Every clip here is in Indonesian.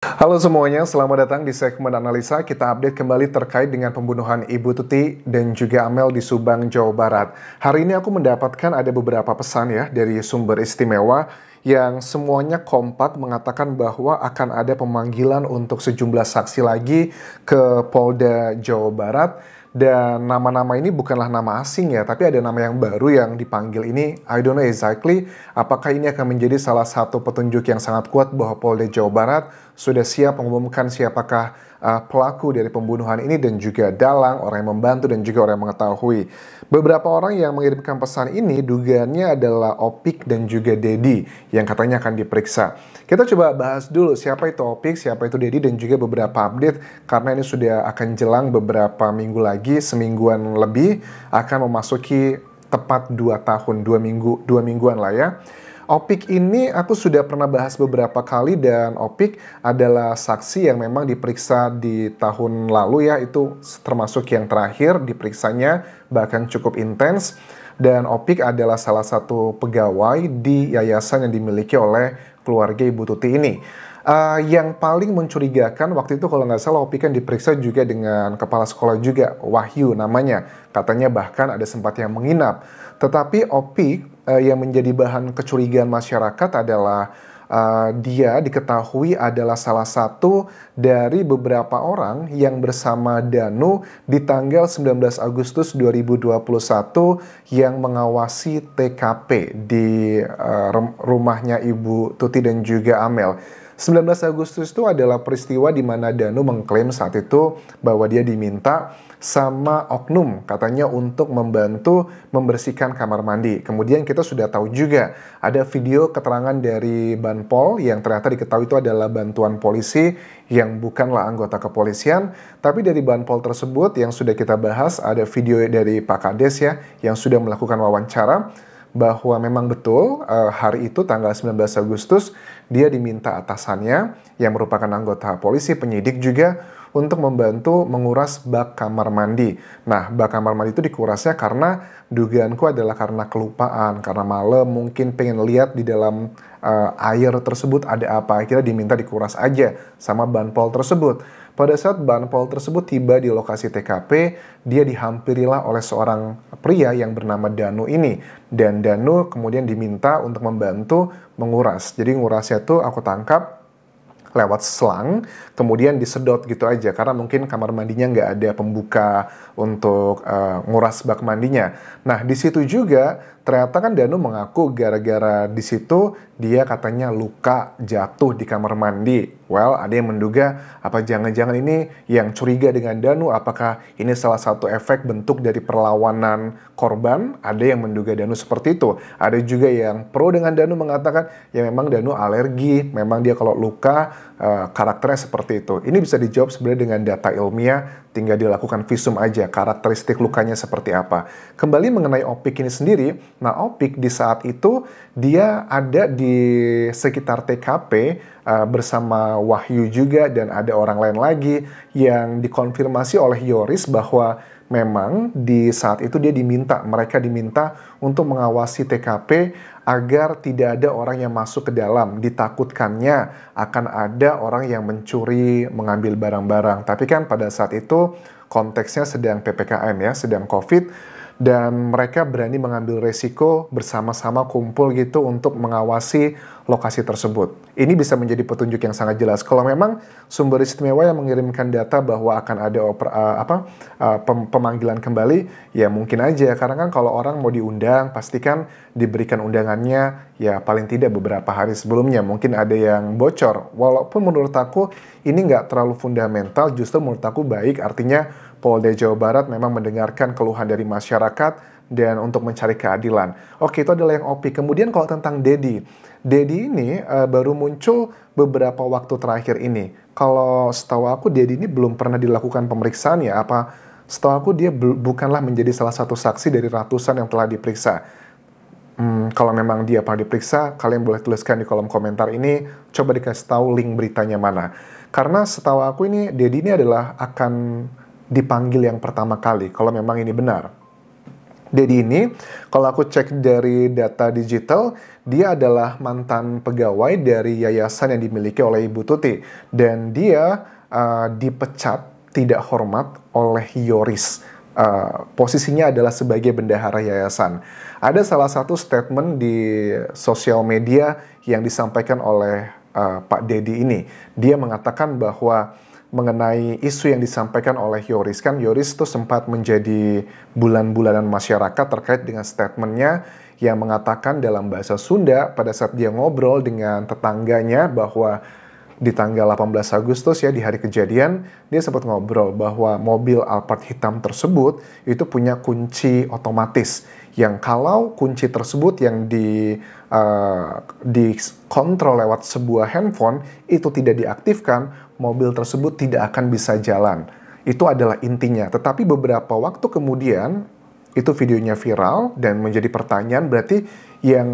Halo semuanya, selamat datang di segmen analisa. Kita update kembali terkait dengan pembunuhan Ibu Tuti dan juga Amel di Subang, Jawa Barat. Hari ini aku mendapatkan ada beberapa pesan ya dari sumber istimewa yang semuanya kompak mengatakan bahwa akan ada pemanggilan untuk sejumlah saksi lagi ke Polda Jawa Barat. Dan nama-nama ini bukanlah nama asing ya, tapi ada nama yang baru yang dipanggil ini. I don't know exactly apakah ini akan menjadi salah satu petunjuk yang sangat kuat bahwa Polda Jawa Barat sudah siap mengumumkan siapakah pelaku dari pembunuhan ini dan juga dalang, orang yang membantu dan juga orang yang mengetahui. Beberapa orang yang mengirimkan pesan ini dugaannya adalah Opik dan juga Dedi yang katanya akan diperiksa. Kita coba bahas dulu siapa itu Opik, siapa itu Dedi dan juga beberapa update karena ini sudah akan jelang beberapa minggu lagi, semingguan lebih akan memasuki tepat 2 tahun, 2 mingguan lah ya. Opik ini aku sudah pernah bahas beberapa kali dan Opik adalah saksi yang memang diperiksa di tahun lalu ya, itu termasuk yang terakhir diperiksanya bahkan cukup intens. Dan Opik adalah salah satu pegawai di yayasan yang dimiliki oleh keluarga Ibu Tuti ini. Yang paling mencurigakan waktu itu kalau nggak salah Opik kan diperiksa juga dengan kepala sekolah juga, Wahyu namanya. Katanya bahkan ada sempat yang menginap. Tetapi Opik yang menjadi bahan kecurigaan masyarakat adalah dia diketahui adalah salah satu dari beberapa orang yang bersama Danu di tanggal 19 Agustus 2021 yang mengawasi TKP di rumahnya Ibu Tuti dan juga Amel. 19 Agustus itu adalah peristiwa di mana Danu mengklaim saat itu bahwa dia diminta sama oknum katanya untuk membantu membersihkan kamar mandi. Kemudian kita sudah tahu juga ada video keterangan dari Banpol yang ternyata diketahui itu adalah bantuan polisi yang bukanlah anggota kepolisian. Tapi dari Banpol tersebut yang sudah kita bahas ada video dari Pak Kades ya yang sudah melakukan wawancara bahwa memang betul hari itu tanggal 19 Agustus dia diminta atasannya yang merupakan anggota polisi penyidik juga untuk membantu menguras bak kamar mandi. Nah, bak kamar mandi itu dikurasnya karena dugaanku adalah karena kelupaan, karena malam mungkin pengen lihat di dalam air tersebut ada apa. Akhirnya diminta dikuras aja sama Banpol tersebut. Pada saat Banpol tersebut tiba di lokasi TKP, dia dihampirilah oleh seorang pria yang bernama Danu ini. Dan Danu kemudian diminta untuk membantu menguras. Jadi ngurasnya tuh aku tangkap lewat selang, kemudian disedot gitu aja karena mungkin kamar mandinya nggak ada pembuka untuk nguras bak mandinya. Nah di situ juga ternyata kan Danu mengaku gara-gara di situ dia katanya luka jatuh di kamar mandi. Well, ada yang menduga apa jangan-jangan ini yang curiga dengan Danu, apakah ini salah satu efek bentuk dari perlawanan korban? Ada yang menduga Danu seperti itu. Ada juga yang pro dengan Danu mengatakan ya memang Danu alergi, memang dia kalau luka karakternya seperti itu. Ini bisa dijawab sebenarnya dengan data ilmiah, tinggal dilakukan visum aja, karakteristik lukanya seperti apa. Kembali mengenai Opik ini sendiri, nah Opik di saat itu dia ada di sekitar TKP bersama Wahyu juga dan ada orang lain lagi yang dikonfirmasi oleh Yoris bahwa memang di saat itu mereka diminta untuk mengawasi TKP agar tidak ada orang yang masuk ke dalam. Ditakutkannya akan ada orang yang mencuri, mengambil barang-barang. Tapi kan pada saat itu konteksnya sedang PPKM ya, sedang COVID. Dan mereka berani mengambil resiko bersama-sama kumpul gitu untuk mengawasi lokasi tersebut. Ini bisa menjadi petunjuk yang sangat jelas. Kalau memang sumber istimewa yang mengirimkan data bahwa akan ada pemanggilan kembali, ya mungkin aja. Karena kan kalau orang mau diundang, pastikan diberikan undangannya ya paling tidak beberapa hari sebelumnya. Mungkin ada yang bocor. Walaupun menurut aku ini nggak terlalu fundamental, justru menurut aku baik. Artinya Polda Jawa Barat memang mendengarkan keluhan dari masyarakat dan untuk mencari keadilan. Oke, itu adalah yang Opik. Kemudian kalau tentang Dedi. Dedi ini baru muncul beberapa waktu terakhir ini. Kalau setahu aku Dedi ini belum pernah dilakukan pemeriksaan ya. Setahu aku dia bukanlah menjadi salah satu saksi dari ratusan yang telah diperiksa. Kalau memang dia pernah diperiksa, kalian boleh tuliskan di kolom komentar ini. Coba dikasih tahu link beritanya mana. Karena setahu aku ini Dedi ini adalah akan dipanggil yang pertama kali kalau memang ini benar. Dedi ini, kalau aku cek dari data digital, dia adalah mantan pegawai dari yayasan yang dimiliki oleh Ibu Tuti. Dan dia dipecat tidak hormat oleh Yoris. Posisinya adalah sebagai bendahara yayasan. Ada salah satu statement di sosial media yang disampaikan oleh Pak Dedi ini. Dia mengatakan bahwa mengenai isu yang disampaikan oleh Yoris, kan Yoris itu sempat menjadi bulan-bulanan masyarakat terkait dengan statementnya yang mengatakan dalam bahasa Sunda pada saat dia ngobrol dengan tetangganya bahwa di tanggal 18 Agustus ya, di hari kejadian, dia sempat ngobrol bahwa mobil Alphard hitam tersebut itu punya kunci otomatis yang kalau kunci tersebut yang dikontrol lewat sebuah handphone itu tidak diaktifkan, mobil tersebut tidak akan bisa jalan. Itu adalah intinya. Tetapi beberapa waktu kemudian itu videonya viral dan menjadi pertanyaan, berarti yang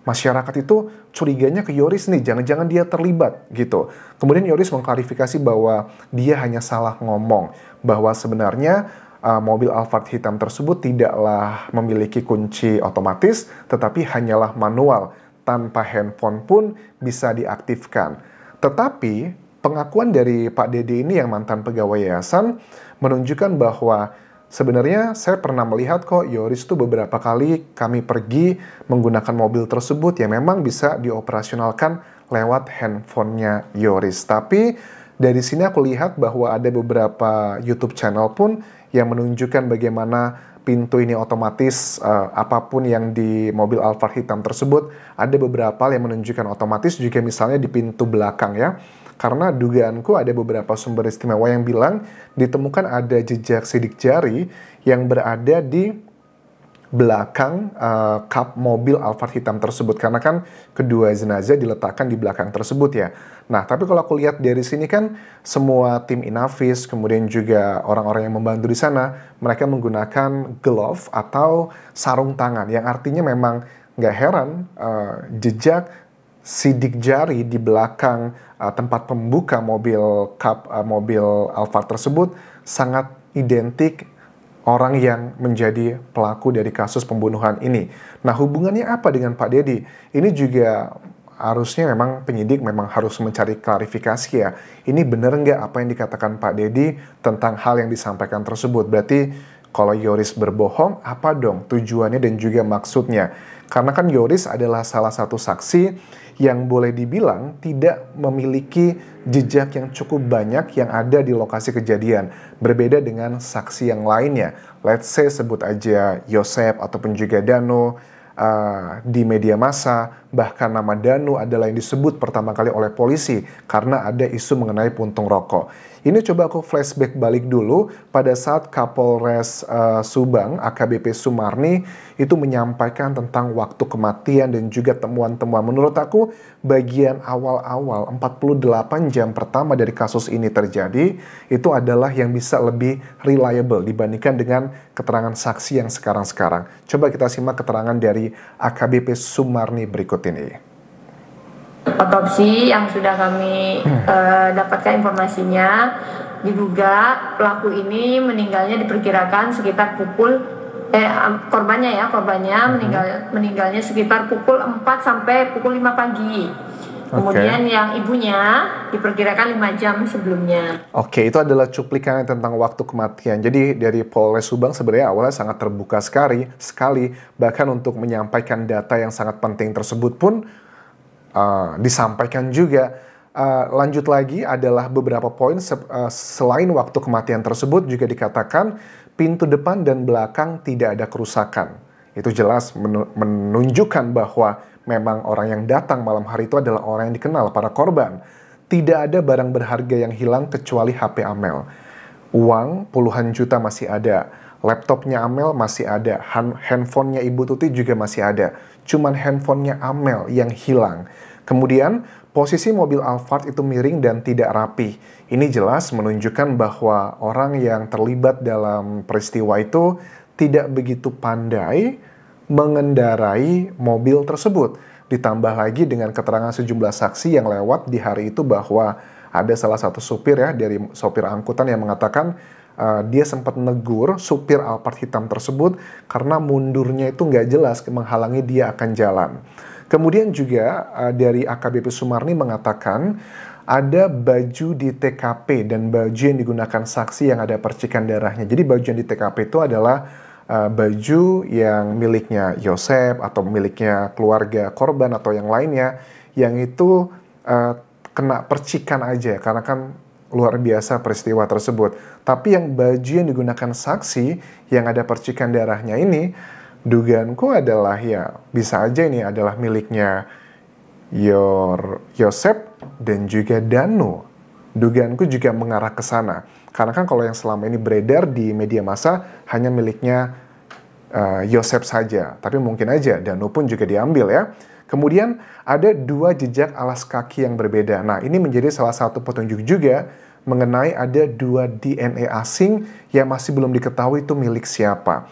masyarakat itu curiganya ke Yoris nih, jangan-jangan dia terlibat gitu. Kemudian Yoris mengklarifikasi bahwa dia hanya salah ngomong, bahwa sebenarnya mobil Alphard hitam tersebut tidaklah memiliki kunci otomatis, tetapi hanyalah manual, tanpa handphone pun bisa diaktifkan. Tetapi pengakuan dari Pak Dedi ini yang mantan pegawai yayasan menunjukkan bahwa sebenarnya saya pernah melihat kok Yoris itu beberapa kali kami pergi menggunakan mobil tersebut yang memang bisa dioperasionalkan lewat handphonenya Yoris. Tapi dari sini aku lihat bahwa ada beberapa YouTube channel pun yang menunjukkan bagaimana pintu ini otomatis, apapun yang di mobil Alphard hitam tersebut, ada beberapa yang menunjukkan otomatis juga misalnya di pintu belakang ya. Karena dugaanku ada beberapa sumber istimewa yang bilang ditemukan ada jejak sidik jari yang berada di belakang kap mobil Alphard hitam tersebut. Karena kan kedua jenazah diletakkan di belakang tersebut ya. Nah, tapi kalau aku lihat dari sini kan semua tim Inavis, kemudian juga orang-orang yang membantu di sana, mereka menggunakan glove atau sarung tangan. Yang artinya memang nggak heran jejak sidik jari di belakang tempat pembuka mobil mobil Alphard tersebut sangat identik orang yang menjadi pelaku dari kasus pembunuhan ini. Nah, hubungannya apa dengan Pak Dedi? Ini juga harusnya memang penyidik memang harus mencari klarifikasi ya. Ini benar nggak apa yang dikatakan Pak Dedi tentang hal yang disampaikan tersebut? Berarti kalau Yoris berbohong, apa dong tujuannya dan juga maksudnya? Karena kan Yoris adalah salah satu saksi yang boleh dibilang tidak memiliki jejak yang cukup banyak yang ada di lokasi kejadian. Berbeda dengan saksi yang lainnya. Let's say sebut aja Yosep ataupun juga Dano di media massa. Bahkan nama Danu adalah yang disebut pertama kali oleh polisi karena ada isu mengenai puntung rokok. Ini coba aku flashback balik dulu pada saat Kapolres Subang, AKBP Sumarni, itu menyampaikan tentang waktu kematian dan juga temuan-temuan. Menurut aku, bagian awal-awal 48 jam pertama dari kasus ini terjadi, itu adalah yang bisa lebih reliable dibandingkan dengan keterangan saksi yang sekarang-sekarang. Coba kita simak keterangan dari AKBP Sumarni berikut ini. Otopsi yang sudah kami dapatkan informasinya, diduga pelaku ini meninggalnya diperkirakan sekitar pukul korbannya meninggalnya sekitar pukul 4 sampai pukul 5 pagi. Kemudian yang ibunya diperkirakan 5 jam sebelumnya. Oke, itu adalah cuplikan tentang waktu kematian. Jadi dari Polres Subang sebenarnya awalnya sangat terbuka sekali, bahkan untuk menyampaikan data yang sangat penting tersebut pun disampaikan juga. Lanjut lagi adalah beberapa poin selain waktu kematian tersebut juga dikatakan pintu depan dan belakang tidak ada kerusakan. Itu jelas menunjukkan bahwa memang orang yang datang malam hari itu adalah orang yang dikenal para korban. Tidak ada barang berharga yang hilang kecuali HP Amel. Uang puluhan juta masih ada. Laptopnya Amel masih ada. Handphonenya Ibu Tuti juga masih ada. Cuman handphonenya Amel yang hilang. Kemudian posisi mobil Alphard itu miring dan tidak rapi. Ini jelas menunjukkan bahwa orang yang terlibat dalam peristiwa itu tidak begitu pandai mengendarai mobil tersebut. Ditambah lagi dengan keterangan sejumlah saksi yang lewat di hari itu bahwa ada salah satu supir ya dari sopir angkutan yang mengatakan dia sempat negur supir Alphard hitam tersebut karena mundurnya itu nggak jelas menghalangi dia akan jalan. Kemudian juga dari AKBP Sumarni mengatakan ada baju di TKP dan baju yang digunakan saksi yang ada percikan darahnya. Jadi baju yang di TKP itu adalah baju yang miliknya Yosep atau miliknya keluarga korban atau yang lainnya yang itu kena percikan aja karena kan luar biasa peristiwa tersebut. Tapi yang baju yang digunakan saksi yang ada percikan darahnya ini, dugaanku adalah ya bisa aja ini adalah miliknya Yosep dan juga Danu. Dugaanku juga mengarah ke sana. Karena kan kalau yang selama ini beredar di media massa hanya miliknya Yosep saja. Tapi mungkin aja Danu pun juga diambil ya. Kemudian ada 2 jejak alas kaki yang berbeda. Nah, ini menjadi salah satu petunjuk juga mengenai ada 2 DNA asing yang masih belum diketahui itu milik siapa.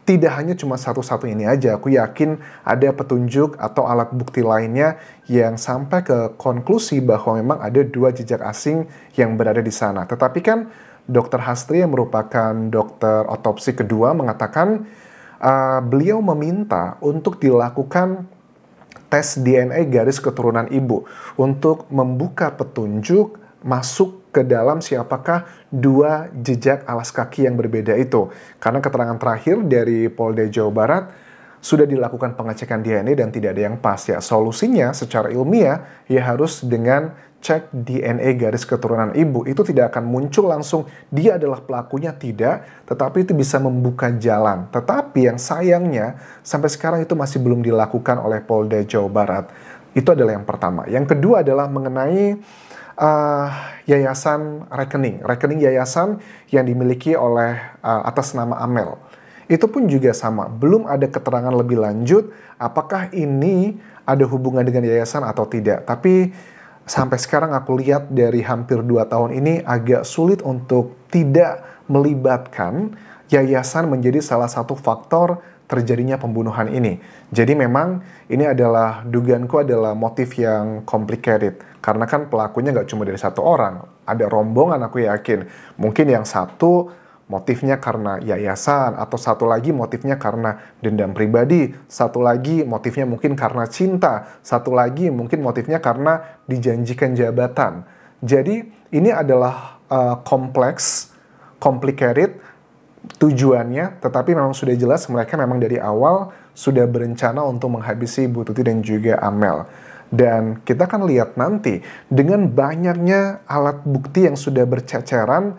Tidak hanya cuma satu-satu ini aja, aku yakin ada petunjuk atau alat bukti lainnya yang sampai ke konklusi bahwa memang ada 2 jejak asing yang berada di sana. Tetapi kan Dr. Hastri yang merupakan dokter otopsi kedua mengatakan beliau meminta untuk dilakukan tes DNA garis keturunan ibu untuk membuka petunjuk masuk ke dalam siapakah 2 jejak alas kaki yang berbeda itu. Karena keterangan terakhir dari Polda Jawa Barat sudah dilakukan pengecekan DNA dan tidak ada yang pas ya. Solusinya secara ilmiah ya harus dengan cek DNA garis keturunan ibu. Itu tidak akan muncul langsung dia adalah pelakunya, tidak. Tetapi itu bisa membuka jalan. Tetapi yang sayangnya sampai sekarang itu masih belum dilakukan oleh Polda Jawa Barat. Itu adalah yang pertama. Yang kedua adalah mengenai yayasan rekening yayasan yang dimiliki oleh atas nama Amel. Itu pun juga sama, belum ada keterangan lebih lanjut apakah ini ada hubungan dengan yayasan atau tidak. Tapi sampai sekarang aku lihat dari hampir 2 tahun ini agak sulit untuk tidak melibatkan yayasan menjadi salah satu faktor terjadinya pembunuhan ini. Jadi memang ini adalah dugaanku adalah motif yang complicated. Karena kan pelakunya nggak cuma dari 1 orang. Ada rombongan aku yakin. Mungkin yang satu motifnya karena yayasan. Atau satu lagi motifnya karena dendam pribadi. Satu lagi motifnya mungkin karena cinta. Satu lagi mungkin motifnya karena dijanjikan jabatan. Jadi ini adalah kompleks, complicated tujuannya, tetapi memang sudah jelas mereka memang dari awal sudah berencana untuk menghabisi Bu Tuti dan juga Amel. Dan kita akan lihat nanti dengan banyaknya alat bukti yang sudah berceceran,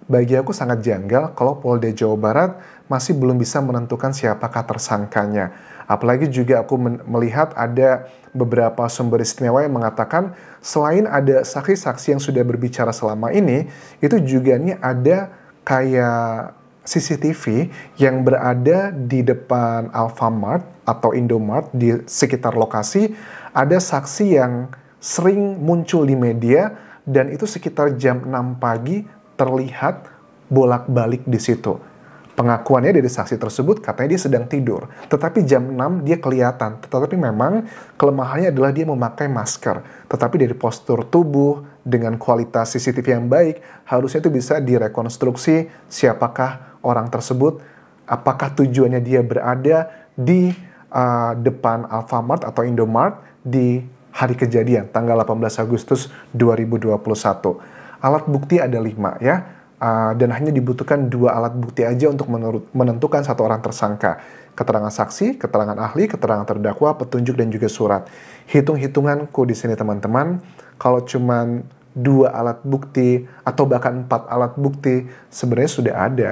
bagi aku sangat janggal kalau Polda Jawa Barat masih belum bisa menentukan siapakah tersangkanya. Apalagi juga aku melihat ada beberapa sumber istimewa yang mengatakan selain ada saksi-saksi yang sudah berbicara selama ini, itu juga nih ada kayak CCTV yang berada di depan Alfamart atau Indomart di sekitar lokasi. Ada saksi yang sering muncul di media dan itu sekitar jam 6 pagi terlihat bolak-balik di situ. Pengakuannya dari saksi tersebut katanya dia sedang tidur. Tetapi jam 6 dia kelihatan. Tetapi memang kelemahannya adalah dia memakai masker. Tetapi dari postur tubuh dengan kualitas CCTV yang baik, harusnya itu bisa direkonstruksi siapakah orang tersebut, apakah tujuannya dia berada di depan Alfamart atau Indomart di hari kejadian, tanggal 18 Agustus 2021. Alat bukti ada 5 ya, dan hanya dibutuhkan 2 alat bukti aja untuk menentukan 1 orang tersangka. Keterangan saksi, keterangan ahli, keterangan terdakwa, petunjuk, dan juga surat. Hitung-hitunganku di sini teman-teman, kalau cuman 2 alat bukti atau bahkan 4 alat bukti sebenarnya sudah ada.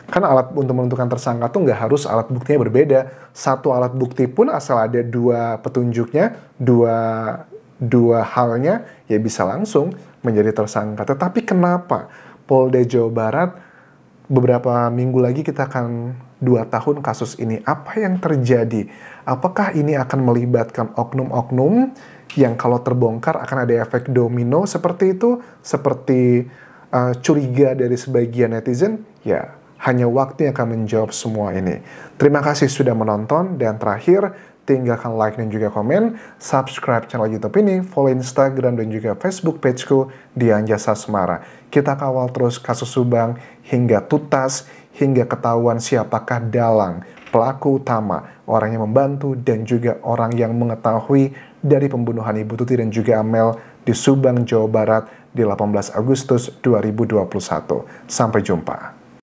Karena alat untuk menentukan tersangka tuh nggak harus alat buktinya berbeda. 1 alat bukti pun asal ada 2 petunjuknya, dua halnya, ya bisa langsung menjadi tersangka. Tetapi kenapa Polda Jawa Barat beberapa minggu lagi kita akan 2 tahun kasus ini? Apa yang terjadi? Apakah ini akan melibatkan oknum-oknum yang kalau terbongkar akan ada efek domino seperti itu? Seperti curiga dari sebagian netizen? Ya, hanya waktu yang akan menjawab semua ini. Terima kasih sudah menonton, dan terakhir, tinggalkan like dan juga komen, subscribe channel YouTube ini, follow Instagram dan juga Facebook pageku Dian Jasa Semara. Kita kawal terus kasus Subang hingga tuntas, hingga ketahuan siapakah dalang, pelaku utama, orang yang membantu dan juga orang yang mengetahui dari pembunuhan Ibu Tuti dan juga Amel di Subang, Jawa Barat di 18 Agustus 2021. Sampai jumpa.